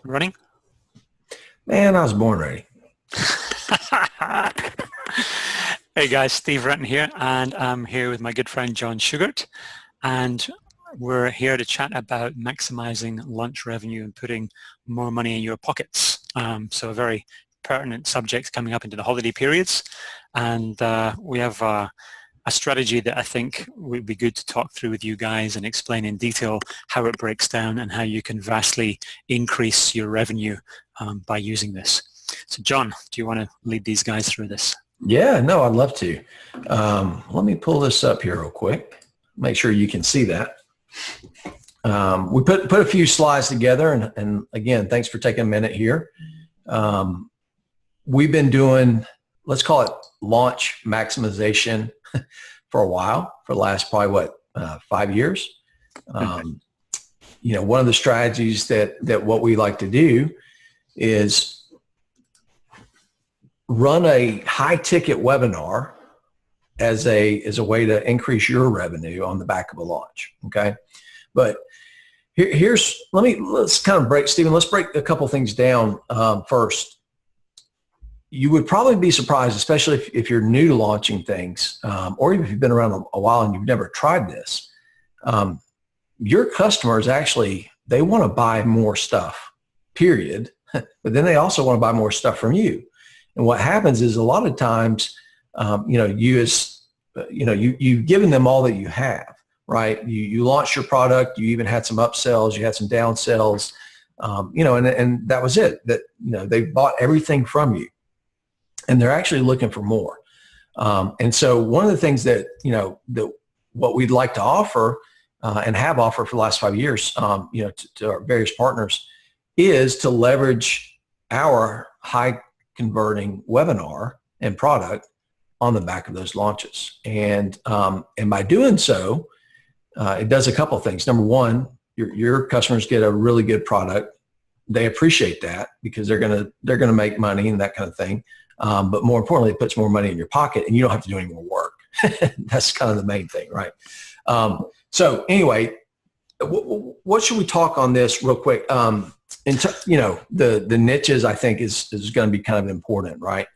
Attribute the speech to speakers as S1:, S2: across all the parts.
S1: Running?
S2: Man, I was born ready.
S1: Hey guys, Steve Retton here, and I'm here with my good friend John Sugart, and we're here to chat about maximizing lunch revenue and putting more money in your pockets. So a very pertinent subject coming up into the holiday periods, and we have a strategy that I think would be good to talk through with you guys and explain in detail how it breaks down and how you can vastly increase your revenue by using this. So John, do you want to lead these guys through this?
S2: Yeah, no, I'd love to. Let me pull this up here real quick. Make sure you can see that. We put a few slides together, and again, thanks for taking a minute here. We've been doing, let's call it launch maximization for a while, for the last probably 5 years. One of the strategies that what we like to do is run a high ticket webinar as a way to increase your revenue on the back of a launch. Okay. But let's kind of break, Stephen, let's break a couple things down. First, you would probably be surprised, especially if you're new to launching things, or even if you've been around a while and you've never tried this. Your customers actually, they want to buy more stuff, period. But then they also want to buy more stuff from you. And what happens is a lot of times, you've given them all that you have, right? You launched your product, you even had some upsells, you had some downsells, and that was it. That they bought everything from you, and they're actually looking for more. And so one of the things that what we'd like to offer and have offered for the last 5 years, to our various partners, is to leverage our high converting webinar and product on the back of those launches. And by doing so, it does a couple of things. Number one, your customers get a really good product. They appreciate that because they're gonna make money and that kind of thing. But more importantly, it puts more money in your pocket and you don't have to do any more work. That's kind of the main thing, right? So anyway, what should we talk on this real quick? The niches, I think, is going to be kind of important, right?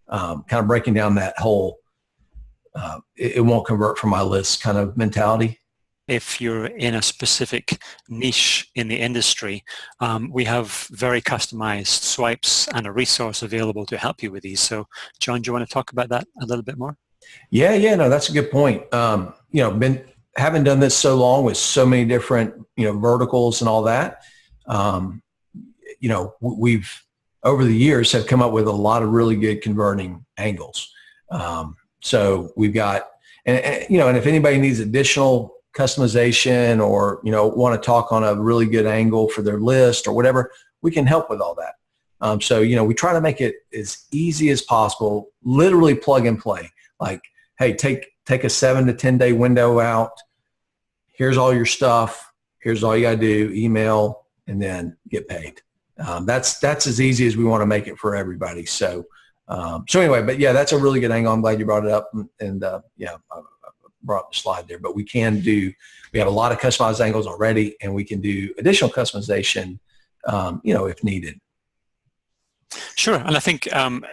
S2: Kind of breaking down that whole it won't convert from my list kind of mentality.
S1: If you're in a specific niche in the industry, we have very customized swipes and a resource available to help you with these. So John, do you want to talk about that a little bit more?
S2: Yeah, no, that's a good point. Having done this so long with so many different, verticals and all that, we've over the years have come up with a lot of really good converting angles. So we've got, and if anybody needs additional customization or, want to talk on a really good angle for their list or whatever, we can help with all that. So, we try to make it as easy as possible, literally plug and play. Like, hey, take a 7 to 10 day window out. Here's all your stuff. Here's all you got to do, email, and then get paid. That's as easy as we want to make it for everybody. So anyway, but yeah, that's a really good angle. I'm glad you brought it up, and I brought up the slide there. But we have a lot of customized angles already, and we can do additional customization, if needed.
S1: Sure, and I think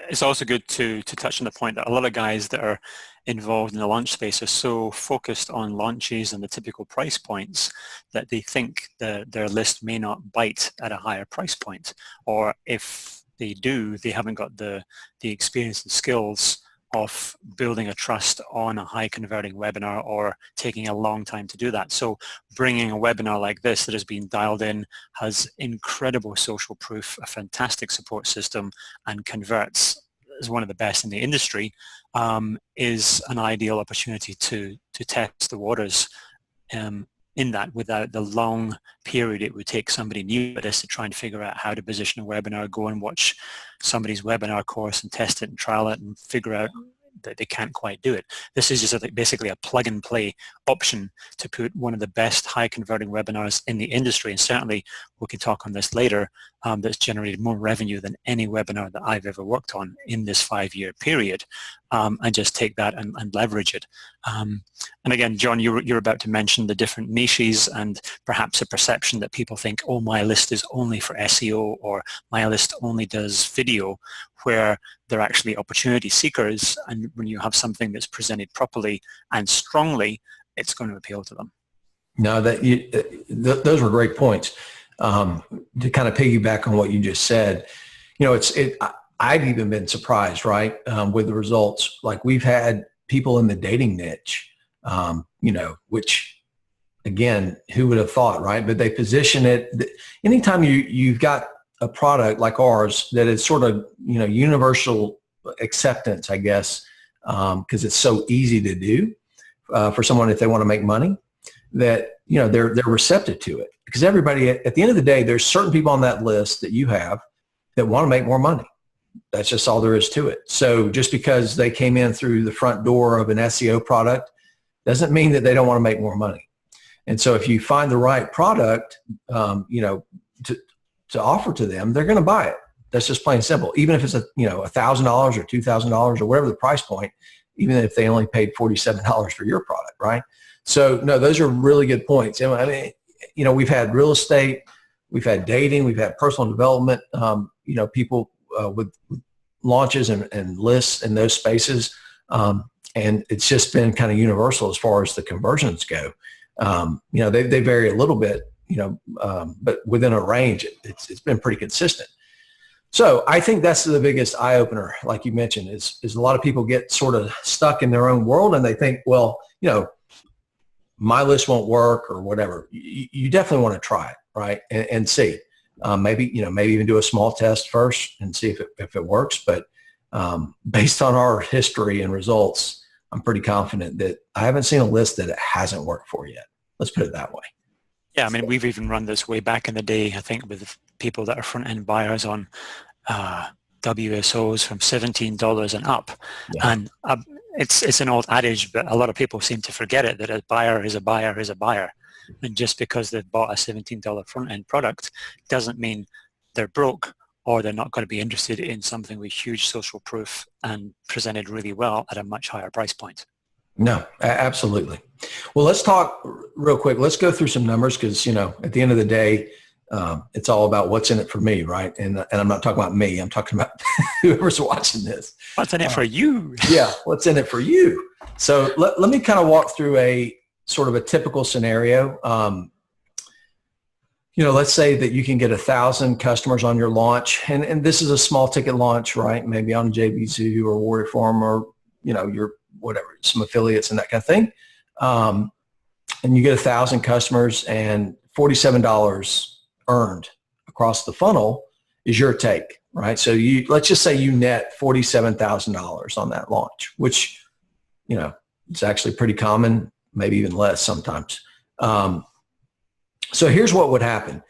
S1: it's also good to touch on the point that a lot of guys that are involved in the launch space are so focused on launches and the typical price points that they think that their list may not bite at a higher price point, or if they do, they haven't got the experience and skills of building a trust on a high converting webinar or taking a long time to do that. So bringing a webinar like this that has been dialed in, has incredible social proof, a fantastic support system, and converts as one of the best in the industry, is an ideal opportunity to test the waters in that, without the long period it would take somebody new at this to try and figure out how to position a webinar, go and watch somebody's webinar course and test it and trial it and figure out that they can't quite do it. This is just basically a plug and play option to put one of the best high converting webinars in the industry, and certainly we can talk on this later, that's generated more revenue than any webinar that I've ever worked on in this 5-year period, and just take that and leverage it. And again, John, you're about to mention the different niches and perhaps a perception that people think, oh, my list is only for SEO, or my list only does video, where they're actually opportunity seekers, and when you have something that's presented properly and strongly, it's going to appeal to them.
S2: No, those were great points. To kind of piggyback on what you just said, I've even been surprised, right, with the results. Like, we've had people in the dating niche, which, again, who would have thought, right? But they position it. Anytime you've got a product like ours that is sort of, universal acceptance, I guess, because it's so easy to do for someone if they want to make money, that, they're receptive to it. Because everybody, at the end of the day, there's certain people on that list that you have that want to make more money. That's just all there is to it. So just because they came in through the front door of an SEO product doesn't mean that they don't want to make more money. And so if you find the right product, to offer to them, they're going to buy it. That's just plain simple. Even if it's $1,000 or $2,000 or whatever the price point, even if they only paid $47 for your product, right? So no, those are really good points. I mean, we've had real estate, we've had dating, we've had personal development, people with launches and lists in those spaces. And it's just been kind of universal as far as the conversions go. They vary a little bit, but within a range, it's been pretty consistent. So I think that's the biggest eye opener, like you mentioned, is a lot of people get sort of stuck in their own world, and they think, well, my list won't work or whatever. You definitely want to try it, right, and see. Maybe even do a small test first and see if it works. But based on our history and results, I'm pretty confident that I haven't seen a list that it hasn't worked for yet. Let's put it that way.
S1: Yeah, I mean, we've even run this way back in the day, I think, with people that are front-end buyers on WSOs from $17 and up. Yeah. And it's an old adage, but a lot of people seem to forget it, that a buyer is a buyer is a buyer. And just because they've bought a $17 front-end product doesn't mean they're broke or they're not going to be interested in something with huge social proof and presented really well at a much higher price point.
S2: No, absolutely. Well, let's talk real quick. Let's go through some numbers because, at the end of the day, it's all about what's in it for me, right? And I'm not talking about me. I'm talking about whoever's watching this.
S1: What's in it for you?
S2: Yeah, what's in it for you? So let me kind of walk through a sort of a typical scenario. Let's say that you can get 1,000 customers on your launch, and this is a small ticket launch, right? Maybe on JVZoo or Warrior Forum or, your whatever, some affiliates and that kind of thing. And you get 1,000 customers and $47 earned across the funnel is your take, right? So let's just say you net $47,000 on that launch, which, it's actually pretty common, maybe even less sometimes. So here's what would happen.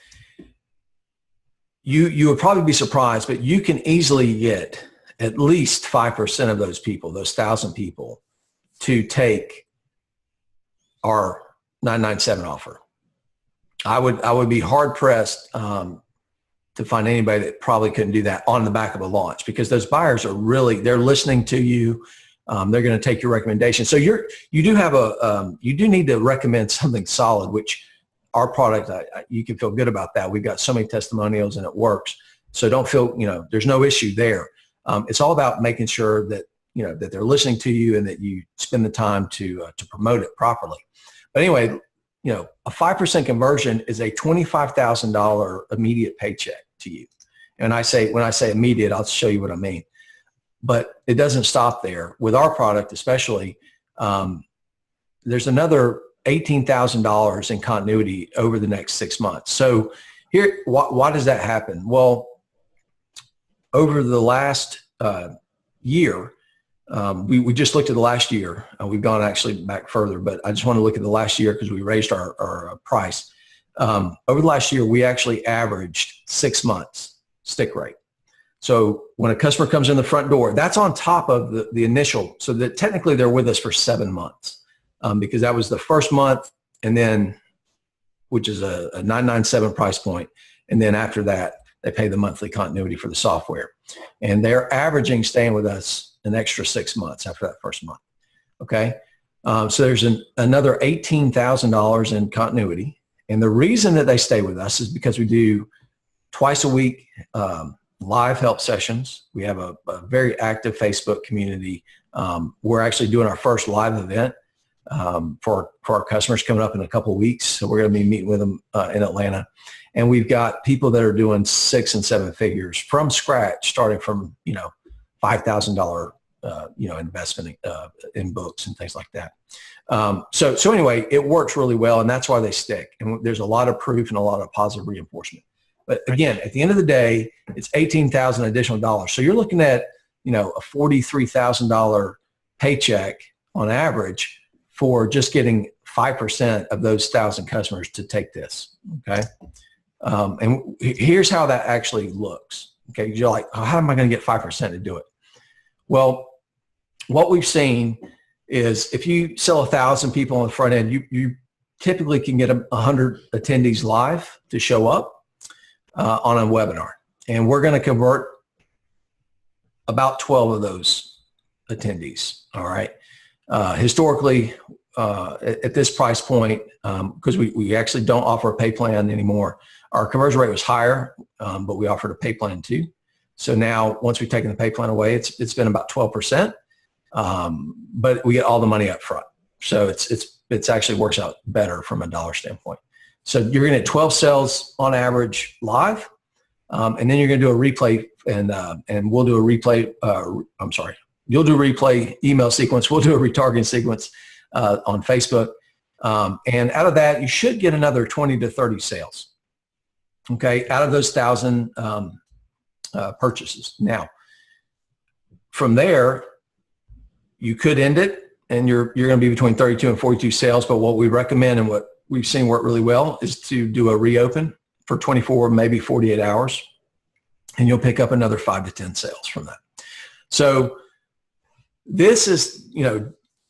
S2: You would probably be surprised, but you can easily get at least 5% of those people, those 1,000 people, to take our 997 offer. I would be hard pressed to find anybody that probably couldn't do that on the back of a launch, because those buyers are they're listening to you. They're going to take your recommendation. So you do need to recommend something solid, which our product, you can feel good about that. We've got so many testimonials and it works. So don't feel, there's no issue there. It's all about making sure that, that they're listening to you and that you spend the time to promote it properly. But anyway, a 5% conversion is a $25,000 immediate paycheck to you. And when I say immediate, I'll show you what I mean. But it doesn't stop there. With our product especially, there's another $18,000 in continuity over the next 6 months. So here, why does that happen? Well, over the last year, we just looked at the last year. We've gone actually back further, but I just want to look at the last year because we raised our price. Over the last year, we actually averaged 6 months stick rate. So when a customer comes in the front door, that's on top of the initial, so that technically they're with us for 7 months, because that was the first month, and then, which is a $997 price point. And then after that, they pay the monthly continuity for the software. And they're averaging staying with us an extra 6 months after that first month. Okay. So there's another $18,000 in continuity. And the reason that they stay with us is because we do twice a week live help sessions. We have a very active Facebook community. We're actually doing our first live event for our customers coming up in a couple of weeks. So we're going to be meeting with them in Atlanta. And we've got people that are doing 6 and 7 figures from scratch, starting from, $5,000, investment in books and things like that. So anyway, it works really well, and that's why they stick. And there's a lot of proof and a lot of positive reinforcement. But again, at the end of the day, it's $18,000 additional dollars. So you're looking at, a $43,000 paycheck on average for just getting 5% of those 1,000 customers to take this. Okay. And here's how that actually looks. Okay. You're like, oh, how am I going to get 5% to do it? Well, what we've seen is if you sell 1,000 people on the front end, you typically can get 100 attendees live to show up on a webinar. And we're going to convert about 12 of those attendees. All right. Historically, at this price point, because we actually don't offer a pay plan anymore, our conversion rate was higher, but we offered a pay plan too. So now once we've taken the pay plan away, it's been about 12%, but we get all the money up front. So it's actually works out better from a dollar standpoint. So you're going to get 12 sales on average live, and then you're going to do a replay, and we'll do a replay. You'll do a replay email sequence. We'll do a retargeting sequence on Facebook, and out of that, you should get another 20 to 30 sales. Okay, out of those 1,000 purchases. Now, from there, you could end it, and you're going to be between 32 and 42 sales. But what we recommend and what we've seen work really well is to do a reopen for 24, maybe 48 hours, and you'll pick up another 5 to 10 sales from that. So this is,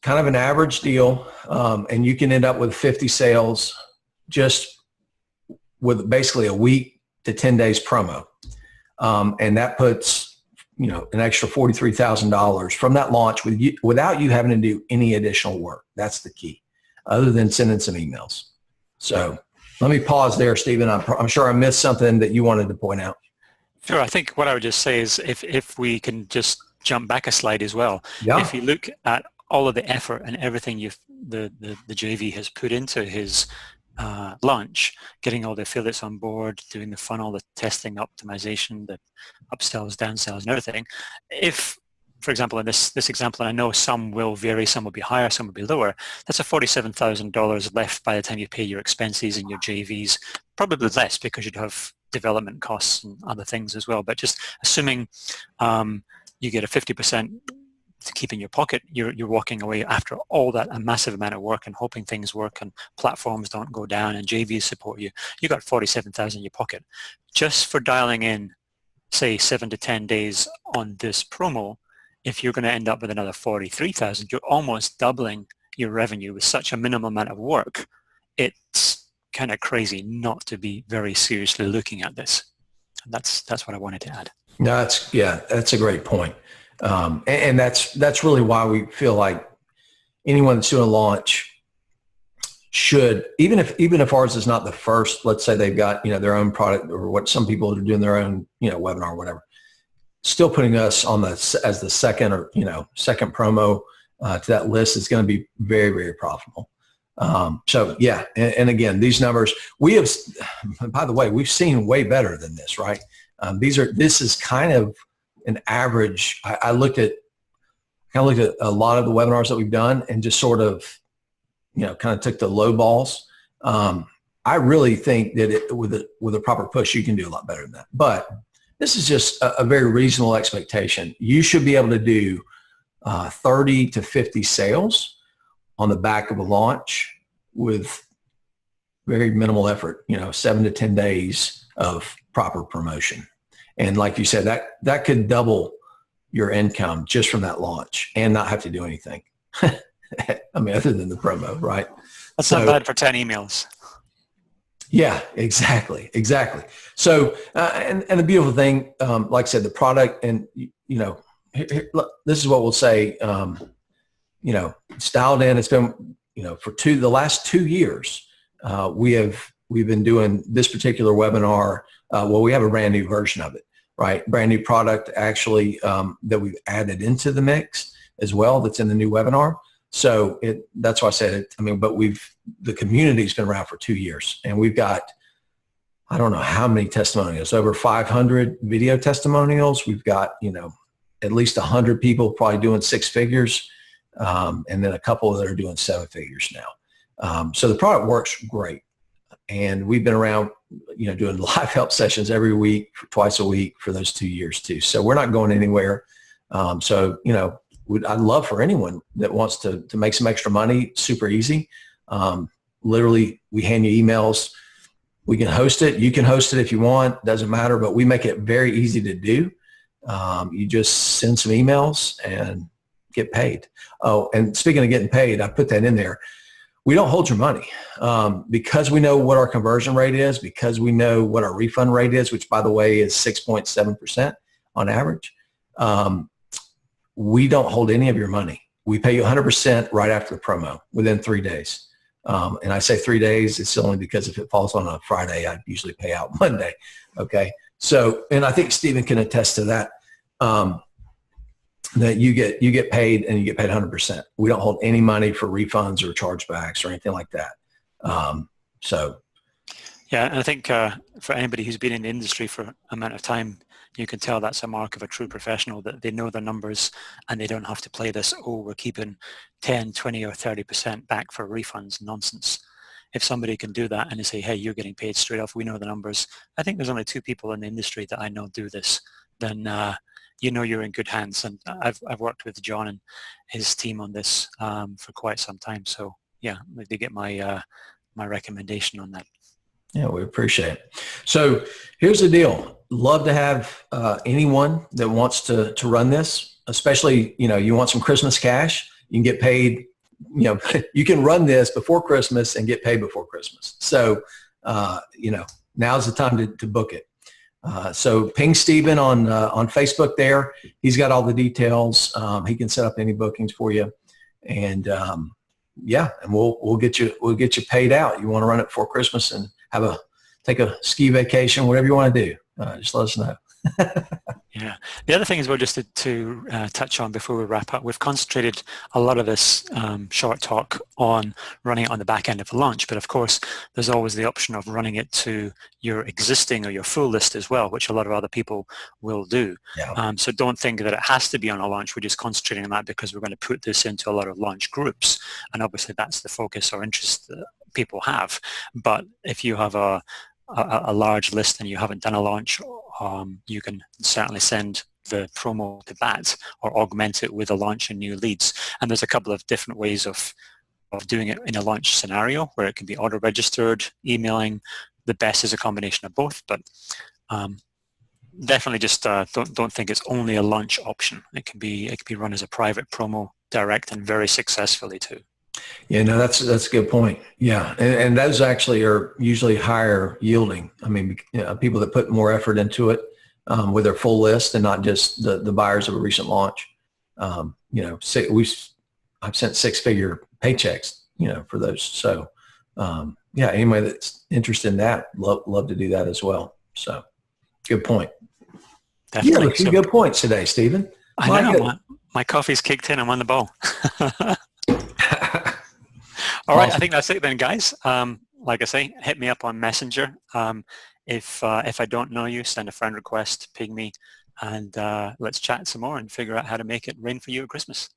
S2: kind of an average deal, and you can end up with 50 sales just with basically a week to 10 days promo. And that puts, an extra $43,000 from that launch without you having to do any additional work. That's the key, other than sending some emails. So let me pause there, Stephen. I'm sure I missed something that you wanted to point out.
S1: Sure. I think what I would just say is if we can just jump back a slide as well. Yeah. If you look at all of the effort and everything the JV has put into his launch, getting all the affiliates on board, doing the funnel, the testing, optimization, the upsells, downsells, and everything. If, for example, in this example, and I know some will vary, some will be higher, some will be lower, that's a $47,000 left by the time you pay your expenses and your JVs, probably less because you'd have development costs and other things as well. But just assuming you get a 50% to keep in your pocket, you're walking away after all that, a massive amount of work, and hoping things work and platforms don't go down and JVs support you. You got $47,000 in your pocket just for dialing in, say, 7 to 10 days on this promo. If you're going to end up with another $43,000, you're almost doubling your revenue with such a minimal amount of work. It's kind of crazy not to be very seriously looking at this. And that's what I wanted to add.
S2: No, that's a great point. And that's really why we feel like anyone that's doing a launch should, even if ours is not the first, let's say they've got, their own product, or what some people are doing their own, webinar or whatever, still putting us on as the second second promo to that list is going to be very, very profitable. So yeah. And again, these numbers by the way, we've seen way better than this, right? This is kind of an average. I looked at a lot of the webinars that we've done and just sort of, kind of took the low balls. I really think that with a proper push, you can do a lot better than that. But this is just a very reasonable expectation. You should be able to do 30 to 50 sales on the back of a launch with very minimal effort, 7 to 10 days of proper promotion. And like you said, that could double your income just from that launch and not have to do anything. I mean, other than the promo, right?
S1: That's not bad for 10 emails.
S2: Yeah, exactly. So, and the beautiful thing, like I said, the product, and this is what we'll say, it's dialed in. It's been, for the last 2 years, we've been doing this particular webinar. Well, we have a brand new version of it, right? Brand new product actually that we've added into the mix as well. That's in the new webinar. So that's why I said it. I mean, but the community's been around for 2 years, and we've got, I don't know how many testimonials, over 500 video testimonials. We've got, at least 100 people probably doing 6 figures, and then a couple that are doing 7 figures now. So the product works great. And we've been around, doing live help sessions every week, twice a week for those 2 years too. So we're not going anywhere. I'd love for anyone that wants to make some extra money, super easy. Literally, we hand you emails. We can host it. You can host it if you want. Doesn't matter, but we make it very easy to do. You just send some emails and get paid. Oh, and speaking of getting paid, I put that in there. We don't hold your money because we know what our conversion rate is, because we know what our refund rate is, which, by the way, is 6.7% on average. We don't hold any of your money. We pay you 100% right after the promo within 3 days. And I say 3 days, it's only because if it falls on a Friday, I usually pay out Monday. Okay. So, and I think Stephen can attest to that, that you get paid and you get paid 100%. We don't hold any money for refunds or chargebacks or anything like that.
S1: Yeah, and I think for anybody who's been in the industry for an amount of time, you can tell that's a mark of a true professional, that they know their numbers and they don't have to play this, oh, we're keeping 10, 20 or 30% back for refunds nonsense. If somebody can do that and they say, hey, you're getting paid straight off, we know the numbers. I think there's only 2 people in the industry that I know do this. Then you're in good hands. And I've worked with John and his team on this for quite some time. So yeah, they get my recommendation on that.
S2: Yeah, we appreciate it. So here's the deal. Love to have anyone that wants to run this, especially, you want some Christmas cash. You can get paid, you can run this before Christmas and get paid before Christmas. So, now's the time to book it. So ping Stephen on Facebook there. He's got all the details. He can set up any bookings for you. And and we'll get you paid out. You want to run it before Christmas and take a ski vacation, whatever you want to do. Just let us know.
S1: Yeah. The other thing as well, just to touch on before we wrap up, we've concentrated a lot of this short talk on running it on the back end of a launch, but of course there's always the option of running it to your existing or your full list as well, which a lot of other people will do.
S2: Yeah.
S1: So don't think that it has to be on a launch. We're just concentrating on that because we're going to put this into a lot of launch groups, and obviously that's the focus or interest that people have. But if you have a large list and you haven't done a launch, you can certainly send the promo to that or augment it with a launch and new leads. And there's a couple of different ways of doing it in a launch scenario where it can be auto-registered, emailing. The best is a combination of both, but definitely just don't think it's only a launch option. It can be run as a private promo direct and very successfully too.
S2: Yeah, no, that's a good point. Yeah, and those actually are usually higher yielding. I mean, people that put more effort into it with their full list and not just the buyers of a recent launch. I've sent 6-figure paychecks, for those. So, anybody that's interested in that, love to do that as well. So, good point.
S1: Definitely.
S2: Yeah, a few good points today, Stephen.
S1: I know. My coffee's kicked in. I'm on the ball. All right, I think that's it then, guys. Like I say, hit me up on Messenger. If I don't know you, send a friend request, ping me, and let's chat some more and figure out how to make it rain for you at Christmas.